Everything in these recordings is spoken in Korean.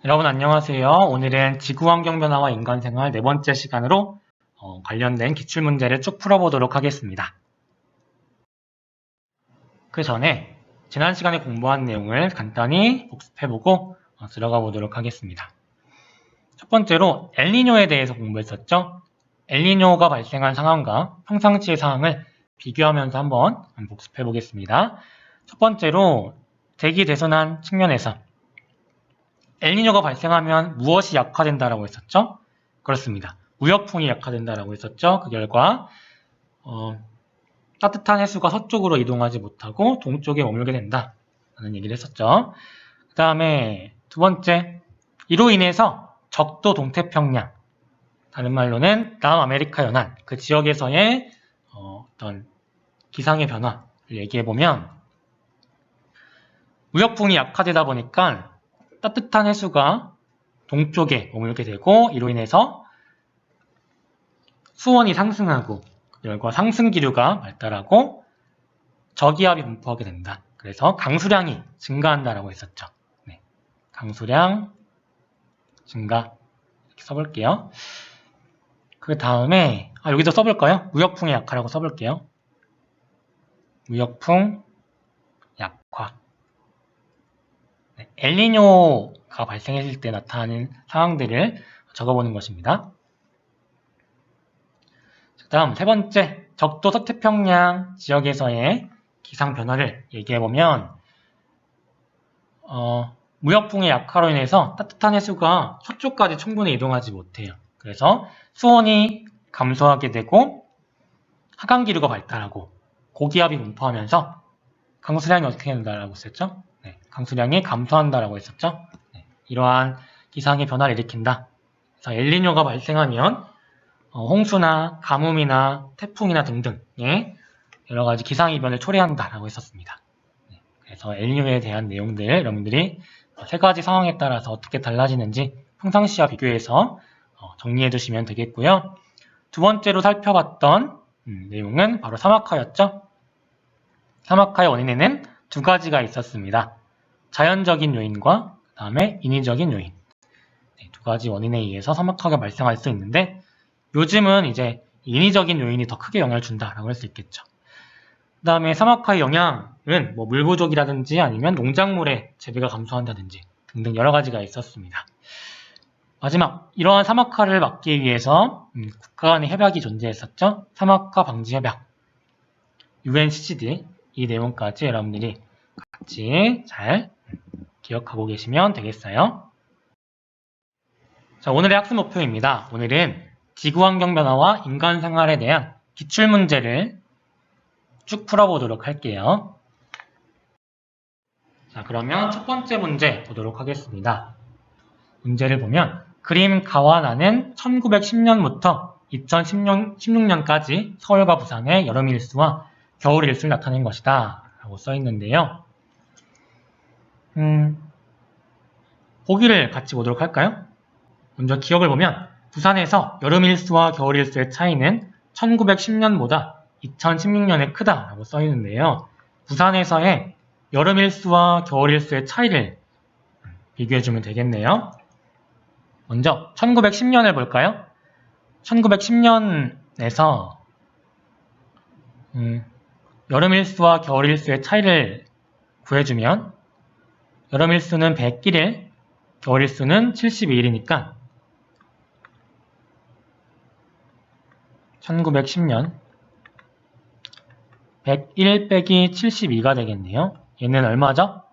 여러분 안녕하세요. 오늘은 지구환경변화와 인간생활 네 번째 시간으로 관련된 기출문제를 쭉 풀어보도록 하겠습니다. 그 전에 지난 시간에 공부한 내용을 간단히 복습해보고 들어가 보도록 하겠습니다. 첫 번째로 엘니뇨에 대해서 공부했었죠. 엘니뇨가 발생한 상황과 평상시의 상황을 비교하면서 한번 복습해보겠습니다. 첫 번째로 대기대순환 측면에서 엘니뇨가 발생하면 무엇이 약화된다라고 했었죠? 그렇습니다. 우역풍이 약화된다라고 했었죠. 그 결과 따뜻한 해수가 서쪽으로 이동하지 못하고 동쪽에 머물게 된다라는 얘기를 했었죠. 그 다음에 두 번째, 이로 인해서 적도 동태평양, 다른 말로는 남아메리카 연안, 그 지역에서의 어떤 기상의 변화를 얘기해보면 우역풍이 약화되다 보니까 따뜻한 해수가 동쪽에 머물게 되고 이로 인해서 수온이 상승하고 그 결과 상승기류가 발달하고 저기압이 분포하게 된다. 그래서 강수량이 증가한다라고 했었죠. 네. 강수량 증가 이렇게 써볼게요. 그 다음에 여기도 써볼까요? 우역풍의 약화라고 써볼게요. 우역풍 약화. 네. 엘니뇨가 발생했을 때 나타나는 상황들을 적어보는 것입니다. 그 다음 세 번째, 적도 서태평양 지역에서의 기상 변화를 얘기해보면 무역풍의 약화로 인해서 따뜻한 해수가 서쪽까지 충분히 이동하지 못해요. 그래서 수온이 감소하게 되고 하강기류가 발달하고 고기압이 분포하면서 강수량이 어떻게 된다라고 했었죠? 네, 강수량이 감소한다라고 했었죠? 네, 이러한 기상의 변화를 일으킨다. 그래서 엘니뇨가 발생하면 홍수나 가뭄이나 태풍이나 등등의 여러가지 기상이변을 초래한다라고 했었습니다. 네, 그래서 엘니뇨에 대한 내용들 여러분들이 세 가지 상황에 따라서 어떻게 달라지는지 평상시와 비교해서 정리해 두시면 되겠고요. 두 번째로 살펴봤던 내용은 바로 사막화였죠. 사막화의 원인에는 두 가지가 있었습니다. 자연적인 요인과 그 다음에 인위적인 요인. 네, 두 가지 원인에 의해서 사막화가 발생할 수 있는데 요즘은 이제 인위적인 요인이 더 크게 영향을 준다라고 할 수 있겠죠. 그 다음에 사막화의 영향은 물 부족이라든지 아니면 농작물의 재배가 감소한다든지 등등 여러 가지가 있었습니다. 마지막, 이러한 사막화를 막기 위해서 국가 간의 협약이 존재했었죠. 사막화 방지 협약, UNCCD, 이 내용까지 여러분들이 같이 잘 기억하고 계시면 되겠어요. 자, 오늘의 학습 목표입니다. 오늘은 지구환경변화와 인간생활에 대한 기출문제를 쭉 풀어보도록 할게요. 자, 그러면 첫 번째 문제 보도록 하겠습니다. 문제를 보면 그림 가와나는 1910년부터 2016년까지 서울과 부산의 여름 일수와 겨울 일수를 나타낸 것이다 라고 써있는데요. 보기를 같이 보도록 할까요? 먼저 기억을 보면 부산에서 여름 일수와 겨울 일수의 차이는 1910년보다 2016년에 크다라고 써있는데요. 부산에서의 여름 일수와 겨울 일수의 차이를 비교해주면 되겠네요. 먼저 1910년을 볼까요? 1910년에서 여름 일수와 겨울 일수의 차이를 구해주면 여름 일수는 101일, 겨울 일수는 72일이니까 1910년 101 빼기 72가 되겠네요. 얘는 얼마죠?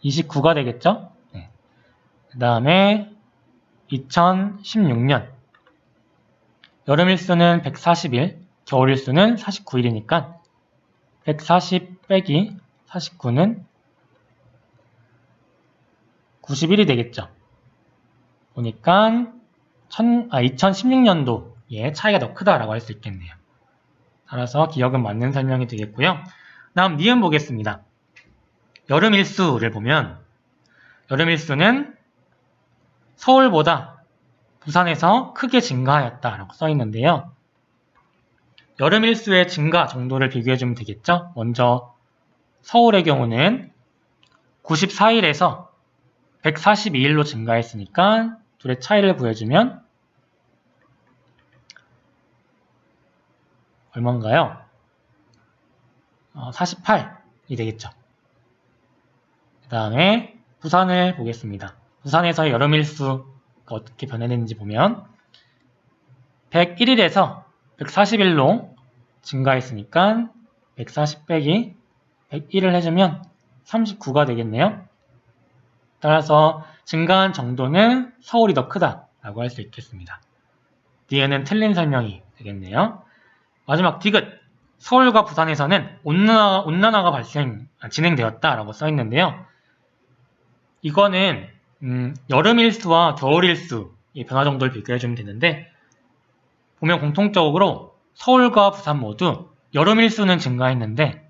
29가 되겠죠? 네. 그 다음에 2016년 여름 일수는 140일, 겨울 일수는 49일이니까 140 빼기 49는 91이 되겠죠. 보니까 2016년도에 차이가 더 크다라고 할 수 있겠네요. 따라서 기억은 맞는 설명이 되겠고요. 다음 니은 보겠습니다. 여름 일수를 보면 여름 일수는 서울보다 부산에서 크게 증가하였다라고 써 있는데요. 여름 일수의 증가 정도를 비교해주면 되겠죠. 먼저 서울의 경우는 94일에서 142일로 증가했으니까 둘의 차이를 구해주면 얼마인가요? 48이 되겠죠. 그 다음에 부산을 보겠습니다. 부산에서의 여름일수가 어떻게 변해졌는지 보면 101일에서 140일로 증가했으니까 140 빼기 101을 해주면 39가 되겠네요. 따라서 증가한 정도는 서울이 더 크다라고 할 수 있겠습니다. 뒤에는 틀린 설명이 되겠네요. 마지막 디귿. 서울과 부산에서는 온난화가 진행되었다라고 써있는데요. 이거는 여름일수와 겨울일수의 변화 정도를 비교해주면 되는데, 보면 공통적으로 서울과 부산 모두 여름일수는 증가했는데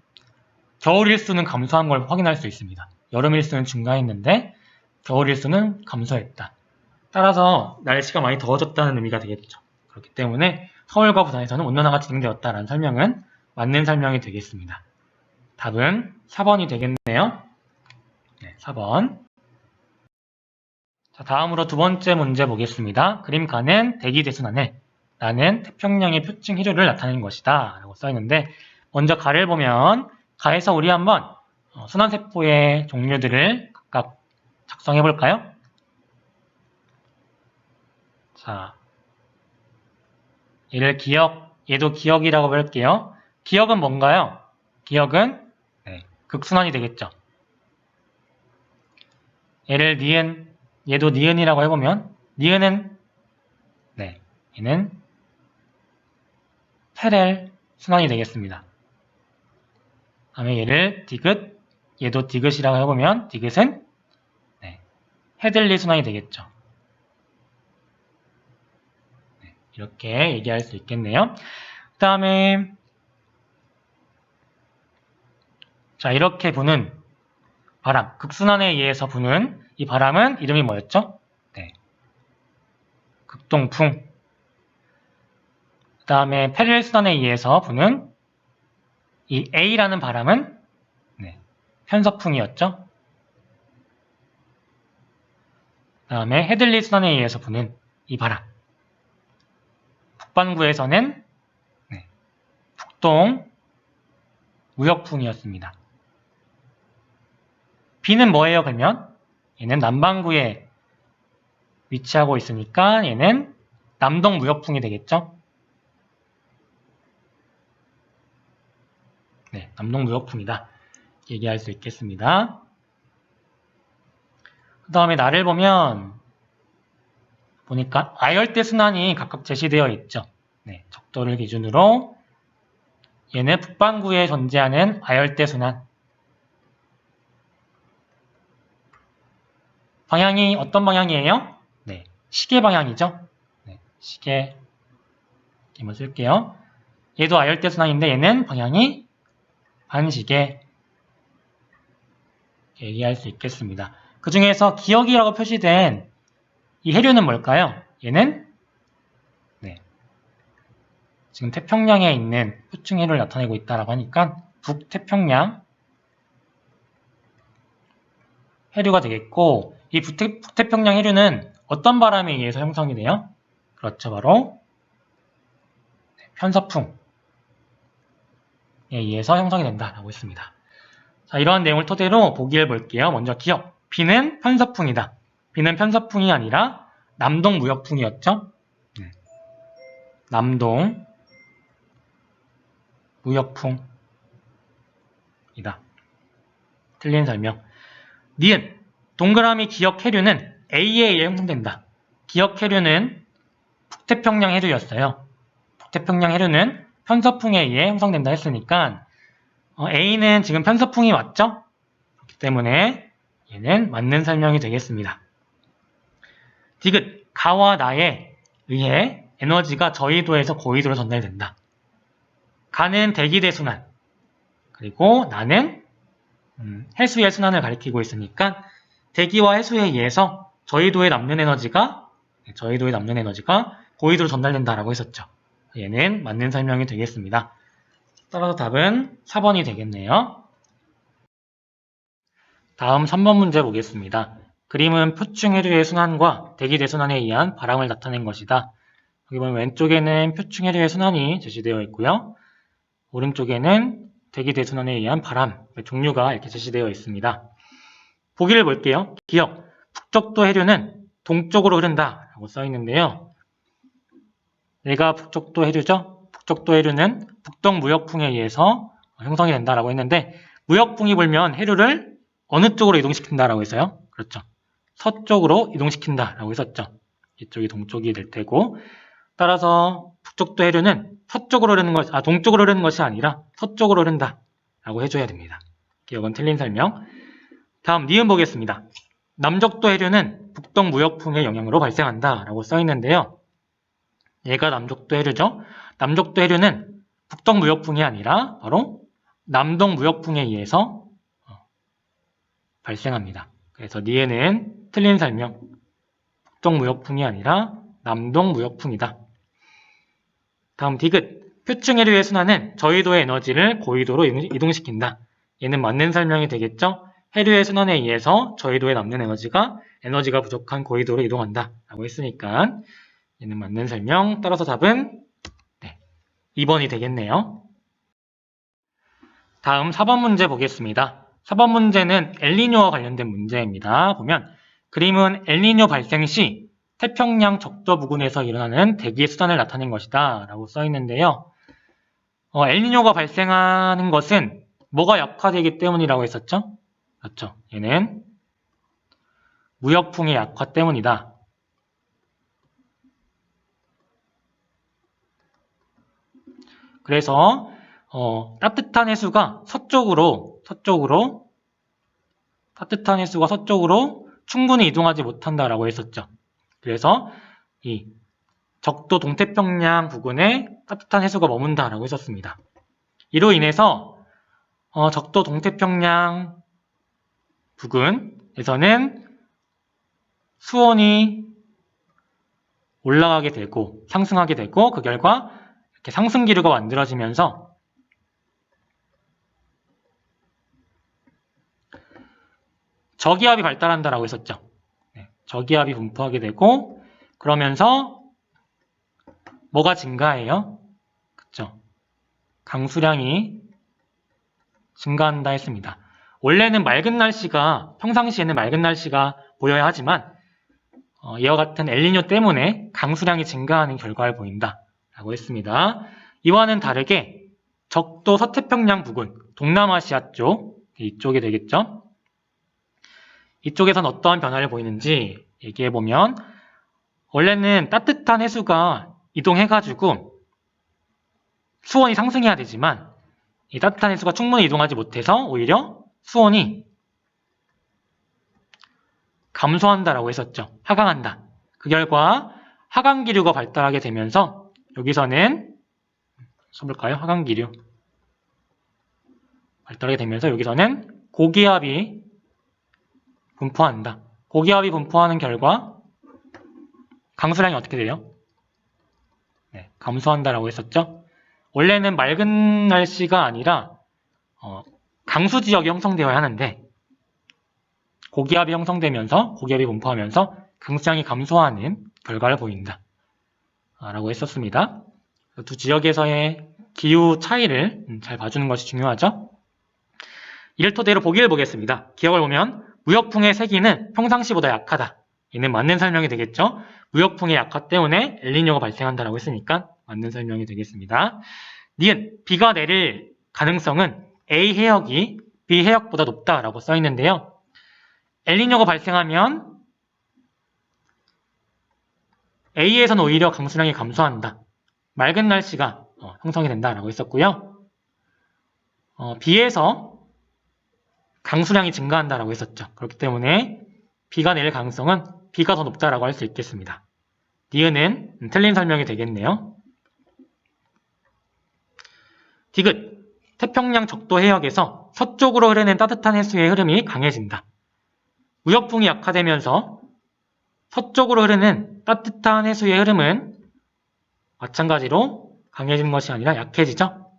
겨울일수는 감소한 걸 확인할 수 있습니다. 여름일수는 증가했는데 겨울일수는 감소했다. 따라서 날씨가 많이 더워졌다는 의미가 되겠죠. 그렇기 때문에 서울과 부산에서는 온난화가 진행되었다라는 설명은 맞는 설명이 되겠습니다. 답은 4번이 되겠네요. 네, 4번. 자, 다음으로 두 번째 문제 보겠습니다. 그림가는 대기대순환을 나는 태평양의 표층 해류를 나타내는 것이다 라고 써있는데, 먼저 가를 보면 가에서 우리 한번 순환세포의 종류들을 각각 작성해 볼까요? 자, 얘도 기억이라고 볼게요. 기억은 뭔가요? 기억은 극순환이 되겠죠. 얘를 니은, 얘도 니은이라고 해보면 니은은 얘는 패렐 순환이 되겠습니다. 다음에 얘를 디귿, 얘도 디귿이라고 해보면 디귿은 헤들리 순환이 되겠죠. 이렇게 얘기할 수 있겠네요. 그 다음에 자, 이렇게 부는 바람, 극순환에 의해서 부는 이 바람은 이름이 뭐였죠? 극동풍. 그 다음에 패렐 순환에 의해서 부는 이 A라는 바람은 편서풍이었죠. 그 다음에 헤들리 순환에 의해서 부는 이 바람, 북반구에서는 북동 무역풍이었습니다. B는 뭐예요, 그러면? 얘는 남반구에 위치하고 있으니까 얘는 남동 무역풍이 되겠죠? 남동 무역풍이다. 얘기할 수 있겠습니다. 그 다음에 나를 보니까 아열대 순환이 각각 제시되어 있죠. 적도를 기준으로 얘는 북반구에 존재하는 아열대 순환. 방향이 어떤 방향이에요? 시계 방향이죠. 시계 한번 쓸게요. 얘도 아열대 순환인데 얘는 방향이 반시계. 얘기할 수 있겠습니다. 그 중에서 기억이라고 표시된 이 해류는 뭘까요? 얘는 지금 태평양에 있는 표층 해류를 나타내고 있다라고 하니까 북태평양 해류가 되겠고, 이 북태평양 해류는 어떤 바람에 의해서 형성이 돼요? 그렇죠, 바로 편서풍에 의해서 형성이 된다라고 했습니다. 자, 이러한 내용을 토대로 보기를 볼게요. 먼저 기억. B는 편서풍이다. B는 편서풍이 아니라 남동 무역풍이었죠. 남동 무역풍이다. 틀린 설명. 니은. 동그라미 기억 해류는 A에 의해 형성된다. 기억 해류는 북태평양 해류였어요. 북태평양 해류는 편서풍에 의해 형성된다 했으니까 A는 지금 편서풍이 맞죠? 그렇기 때문에 얘는 맞는 설명이 되겠습니다. 디귿. 가와 나에 의해 에너지가 저위도에서 고위도로 전달된다. 가는 대기대 순환, 그리고 나는 해수의 순환을 가리키고 있으니까 대기와 해수에 의해서 저위도에 남는 에너지가 고위도로 전달된다라고 했었죠. 얘는 맞는 설명이 되겠습니다. 따라서 답은 4번이 되겠네요. 다음 3번 문제 보겠습니다. 그림은 표층 해류의 순환과 대기 대순환에 의한 바람을 나타낸 것이다. 여기 보면 왼쪽에는 표층 해류의 순환이 제시되어 있고요. 오른쪽에는 대기 대순환에 의한 바람, 종류가 이렇게 제시되어 있습니다. 보기를 볼게요. 기억, 북적도 해류는 동쪽으로 흐른다 라고 써 있는데요. 얘가 북적도 해류죠. 북적도 해류는 북동무역풍에 의해서 형성이 된다라고 했는데, 무역풍이 불면 해류를 어느 쪽으로 이동시킨다라고 했어요? 그렇죠. 서쪽으로 이동시킨다라고 했었죠. 이쪽이 동쪽이 될 테고, 따라서 북적도 해류는 서쪽으로 흐르는 것이, 동쪽으로 흐르는 것이 아니라 서쪽으로 흐른다라고 해줘야 됩니다. 기억은 틀린 설명. 다음 니은 보겠습니다. 남적도 해류는 북동무역풍의 영향으로 발생한다라고 써 있는데요. 얘가 남적도 해류죠. 남적도 해류는 북동무역풍이 아니라 바로 남동무역풍에 의해서 발생합니다. 그래서 니은은 틀린 설명. 북동무역풍이 아니라 남동무역풍이다. 다음 디귿. 표층 해류의 순환은 저위도의 에너지를 고위도로 이동시킨다. 얘는 맞는 설명이 되겠죠? 해류의 순환에 의해서 저위도에 남는 에너지가 부족한 고위도로 이동한다 라고 했으니까 얘는 맞는 설명. 따라서 답은 2번이 되겠네요. 다음 4번 문제 보겠습니다. 4번 문제는 엘니뇨와 관련된 문제입니다. 보면 그림은 엘니뇨 발생 시 태평양 적도 부근에서 일어나는 대기의 순환을 나타낸 것이다 라고 써 있는데요. 엘니뇨가 발생하는 것은 뭐가 약화되기 때문이라고 했었죠? 그렇죠. 얘는 무역풍의 약화 때문이다. 그래서 따뜻한 해수가 서쪽으로 충분히 이동하지 못한다라고 했었죠. 그래서 이 적도 동태평양 부근에 따뜻한 해수가 머문다라고 했었습니다. 이로 인해서 적도 동태평양 부근에서는 수온이 올라가게 되고 상승하게 되고 그 결과 이렇게 상승 기류가 만들어지면서 저기압이 발달한다라고 했었죠. 저기압이 분포하게 되고 그러면서 뭐가 증가해요? 그쵸? 강수량이 증가한다 했습니다. 원래는 평상시에는 맑은 날씨가 보여야 하지만 이와 같은 엘니뇨 때문에 강수량이 증가하는 결과를 보인다 라고 했습니다. 이와는 다르게 적도 서태평양 부근, 동남아시아 쪽, 이쪽이 되겠죠? 이쪽에선 어떠한 변화를 보이는지 얘기해보면 원래는 따뜻한 해수가 이동해가지고 수온이 상승해야 되지만 이 따뜻한 해수가 충분히 이동하지 못해서 오히려 수온이 감소한다라고 했었죠. 하강한다. 그 결과 하강기류가 발달하게 되면서 여기서는 써볼까요? 하강기류 발달하게 되면서 여기서는 고기압이 분포한다. 고기압이 분포하는 결과 강수량이 어떻게 돼요? 감소한다라고 했었죠. 원래는 맑은 날씨가 아니라 강수 지역이 형성되어야 하는데 고기압이 형성되면서 고기압이 분포하면서 강수량이 감소하는 결과를 보인다 라고 했었습니다. 두 지역에서의 기후 차이를 잘 봐주는 것이 중요하죠. 이를 토대로 보기를 보겠습니다. 기억을 보면 무역풍의 세기는 평상시보다 약하다. 이는 맞는 설명이 되겠죠. 무역풍의 약화 때문에 엘니뇨가 발생한다라고 했으니까 맞는 설명이 되겠습니다. 니은 비가 내릴 가능성은 A 해역이 B 해역보다 높다라고 써 있는데요. 엘니뇨가 발생하면 A에서는 오히려 강수량이 감소한다. 맑은 날씨가 형성이 된다라고 했었고요. B에서 강수량이 증가한다라고 했었죠. 그렇기 때문에 비가 내릴 가능성은 B가 더 높다라고 할 수 있겠습니다. 니은은 틀린 설명이 되겠네요. 디귿 태평양 적도 해역에서 서쪽으로 흐르는 따뜻한 해수의 흐름이 강해진다. 무역풍이 약화되면서 서쪽으로 흐르는 따뜻한 해수의 흐름은 마찬가지로 강해지는 것이 아니라 약해지죠.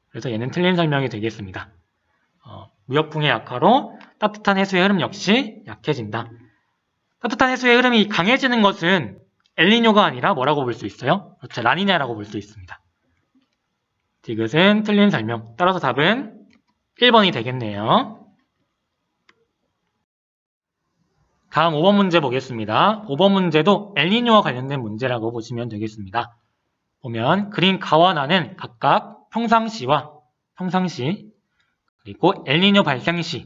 그래서 얘는 틀린 설명이 되겠습니다. 무역풍의 약화로 따뜻한 해수의 흐름 역시 약해진다. 따뜻한 해수의 흐름이 강해지는 것은 엘니뇨가 아니라 뭐라고 볼 수 있어요? 그렇죠. 라니냐라고 볼 수 있습니다. 디귿은 틀린 설명. 따라서 답은 1번이 되겠네요. 다음 5번 문제 보겠습니다. 5번 문제도 엘니뇨와 관련된 문제라고 보시면 되겠습니다. 보면 그린 가와 나는 각각 평상시 그리고 엘니뇨 발생시에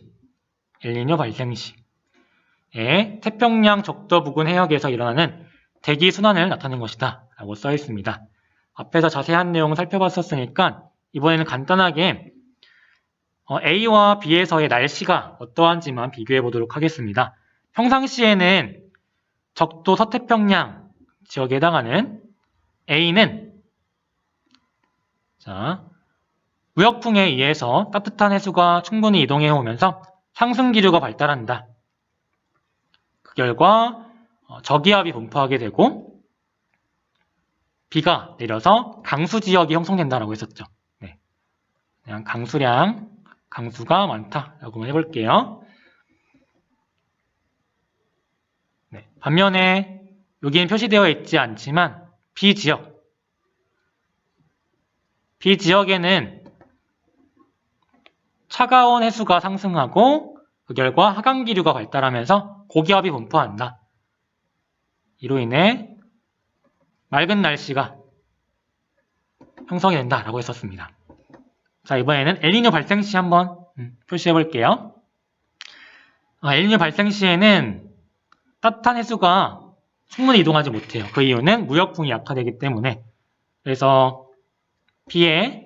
태평양 적도 부근 해역에서 일어나는 대기 순환을 나타낸 것이다 라고 써 있습니다. 앞에서 자세한 내용을 살펴봤었으니까 이번에는 간단하게 A와 B에서의 날씨가 어떠한지만 비교해 보도록 하겠습니다. 평상시에는 적도 서태평양 지역에 해당하는 A는 무역풍에 의해서 따뜻한 해수가 충분히 이동해 오면서 상승 기류가 발달한다. 그 결과 저기압이 분포하게 되고 비가 내려서 강수 지역이 형성된다라고 했었죠. 네. 그냥 강수가 많다라고 해볼게요. 네. 반면에 여기엔 표시되어 있지 않지만 B지역에는 차가운 해수가 상승하고 그 결과 하강기류가 발달하면서 고기압이 분포한다. 이로 인해 맑은 날씨가 형성이 된다라고 했었습니다. 자, 이번에는 엘니뇨 발생 시 한번 표시해 볼게요. 엘니뇨 발생 시에는 따뜻한 해수가 충분히 이동하지 못해요. 그 이유는 무역풍이 약화되기 때문에. 그래서 B에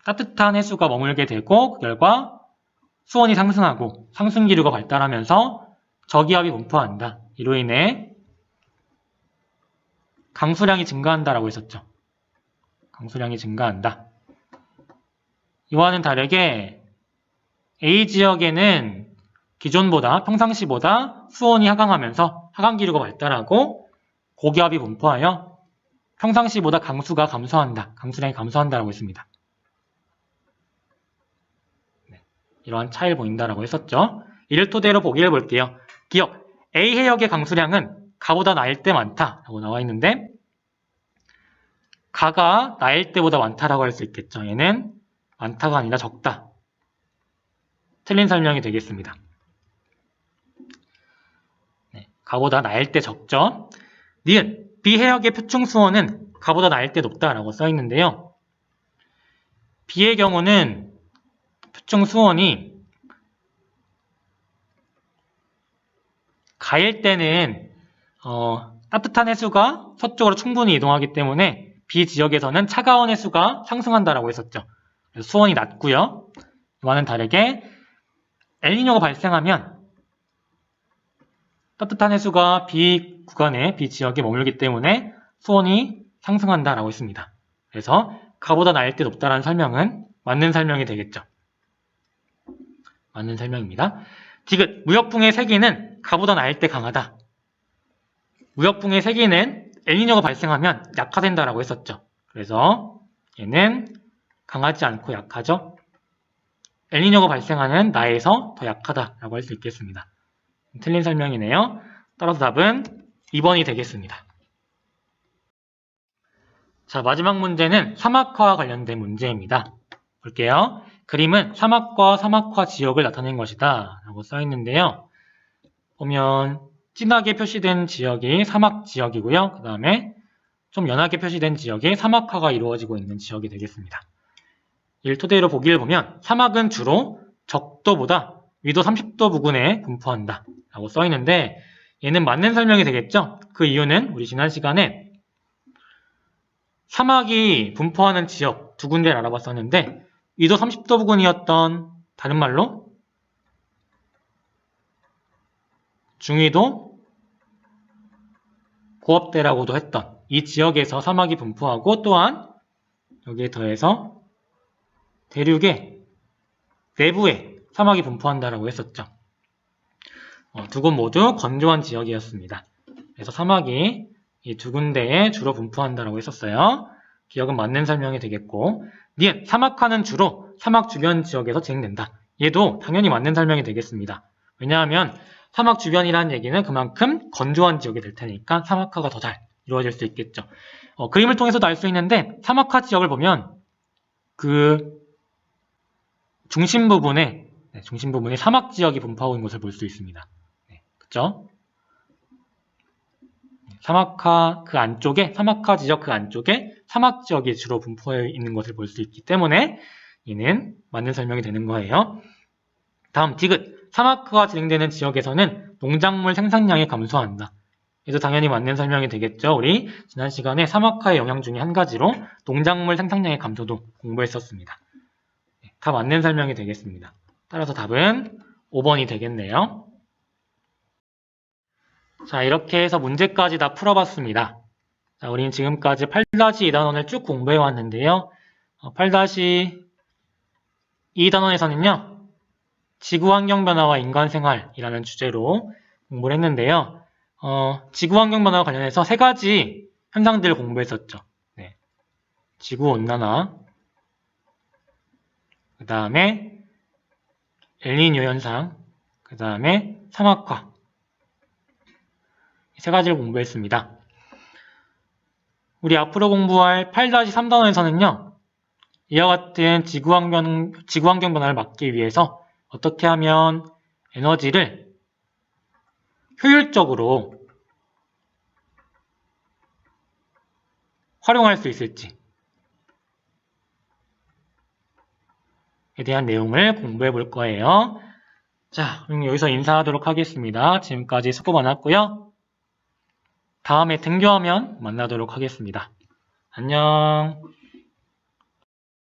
따뜻한 해수가 머물게 되고 그 결과 수온이 상승하고 상승기류가 발달하면서 저기압이 분포한다. 이로 인해 강수량이 증가한다라고 했었죠. 강수량이 증가한다. 이와는 다르게 A지역에는 기존보다 평상시보다 수온이 하강하면서 하강기류가 발달하고 고기압이 분포하여 평상시보다 강수가 감소한다. 강수량이 감소한다라고 했습니다. 네, 이러한 차이를 보인다라고 했었죠. 이를 토대로 보기를 볼게요. 기억, A 해역의 강수량은 가보다 나일 때 많다라고 나와 있는데 가가 나일 때보다 많다라고 할 수 있겠죠. 얘는 많다가 아니라 적다. 틀린 설명이 되겠습니다. 네, 가보다 나일 때 적죠. 니은 B 해역의 표층 수온은 가보다 나일 때 높다라고 써 있는데요. B의 경우는 표층 수온이 가일 때는 따뜻한 해수가 서쪽으로 충분히 이동하기 때문에 B 지역에서는 차가운 해수가 상승한다라고 했었죠. 그래서 수온이 낮고요. 이와는 다르게 엘니뇨가 발생하면 따뜻한 해수가 B 구간에 B 지역에 머물기 때문에 수온이 상승한다라고 했습니다. 그래서 가보다 나일 때 높다라는 설명은 맞는 설명이 되겠죠. 맞는 설명입니다. 디귿, 무역풍의 세기는 가보다 나일 때 강하다. 무역풍의 세기는 엘니뇨가 발생하면 약화된다라고 했었죠. 그래서 얘는 강하지 않고 약하죠. 엘니뇨가 발생하는 나에서 더 약하다라고 할 수 있겠습니다. 틀린 설명이네요. 따라서 답은 2번이 되겠습니다. 자, 마지막 문제는 사막화와 관련된 문제입니다. 볼게요. 그림은 사막과 사막화 지역을 나타낸 것이다 라고 써 있는데요. 보면 진하게 표시된 지역이 사막 지역이고요. 그 다음에 좀 연하게 표시된 지역이 사막화가 이루어지고 있는 지역이 되겠습니다. 이를 토대로 보기를 보면 사막은 주로 적도보다 위도 30도 부근에 분포한다 라고 써 있는데 얘는 맞는 설명이 되겠죠? 그 이유는 우리 지난 시간에 사막이 분포하는 지역 두 군데를 알아봤었는데 위도 30도 부근이었던 다른 말로 중위도 고압대라고도 했던 이 지역에서 사막이 분포하고 또한 여기에 더해서 대륙의 내부에 사막이 분포한다라고 했었죠. 두 곳 모두 건조한 지역이었습니다. 그래서 사막이 이 두 군데에 주로 분포한다라고 했었어요. 기억은 맞는 설명이 되겠고 니은 사막화는 주로 사막 주변 지역에서 진행된다. 얘도 당연히 맞는 설명이 되겠습니다. 왜냐하면 사막 주변이라는 얘기는 그만큼 건조한 지역이 될 테니까 사막화가 더 잘 이루어질 수 있겠죠. 그림을 통해서도 알 수 있는데 사막화 지역을 보면 그 중심 부분에 사막 지역이 분포하고 있는 것을 볼 수 있습니다. 네, 그쵸? 사막화 지역 그 안쪽에 사막 지역이 주로 분포해 있는 것을 볼 수 있기 때문에 얘는 맞는 설명이 되는 거예요. 다음 디귿. 사막화가 진행되는 지역에서는 농작물 생산량이 감소한다. 얘도 당연히 맞는 설명이 되겠죠. 우리 지난 시간에 사막화의 영향 중에 한 가지로 농작물 생산량의 감소도 공부했었습니다. 다 맞는 설명이 되겠습니다. 따라서 답은 5번이 되겠네요. 자, 이렇게 해서 문제까지 다 풀어봤습니다. 자, 우린 지금까지 8-2단원을 쭉 공부해 왔는데요. 8-2단원에서는요. 지구환경변화와 인간생활이라는 주제로 공부를 했는데요. 지구환경변화와 관련해서 3가지 현상들을 공부했었죠. 네. 지구온난화, 그 다음에 엘니뇨 현상, 그 다음에 사막화. 이 3가지를 공부했습니다. 우리 앞으로 공부할 8-3단원에서는요. 이와 같은 지구환경 변화를 막기 위해서 어떻게 하면 에너지를 효율적으로 활용할 수 있을지에 대한 내용을 공부해 볼 거예요. 자, 그럼 여기서 인사하도록 하겠습니다. 지금까지 수고 많았고요. 다음에 등교하면 만나도록 하겠습니다. 안녕.